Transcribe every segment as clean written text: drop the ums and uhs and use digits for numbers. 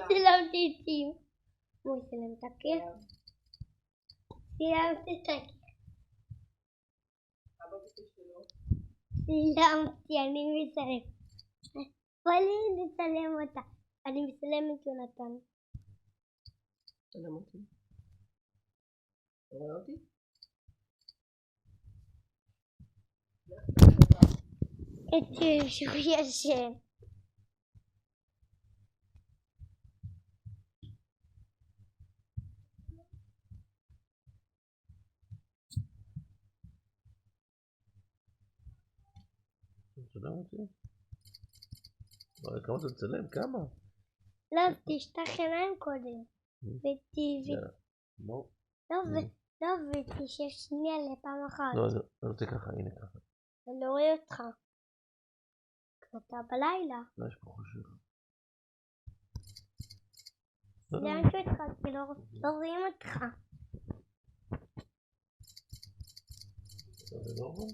צילמתי איתי. הוא צילם את הקיר. צילמתי את הקיר. צילמתי, אני מצלם. בואי נצלם אותה. אני מצלם את יונתן. צלם אותי. אתה רואה אותי? את שהוא ישן. צלם אותי? כמה אתה מצלם? כמה? לא, תשטח עיניים קודם. לא, ותשב שנייה לפעם אחת. לא, אני רוצה ככה, הנה ככה. אני לא רואה אותך. אתה בלילה. לא, יש פה חושך. צילמתי אותך, כי לא רואים אותך. זה לא רואה?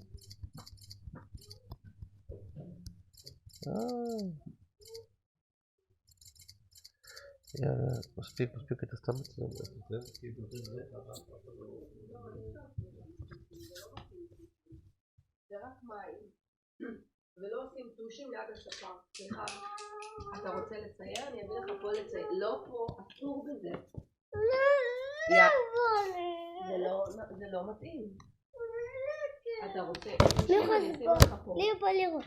יאללה, מספיק, אתה סתם מצלם. זה רק מים, ולא עושים טושים ליד השפר. סליחה, אתה רוצה לצייר? אני אביא לך פה לצייר. לא פה, אסור בזה. זה לא מתאים. אתה רוצה? אני אשים לך פה. לראות.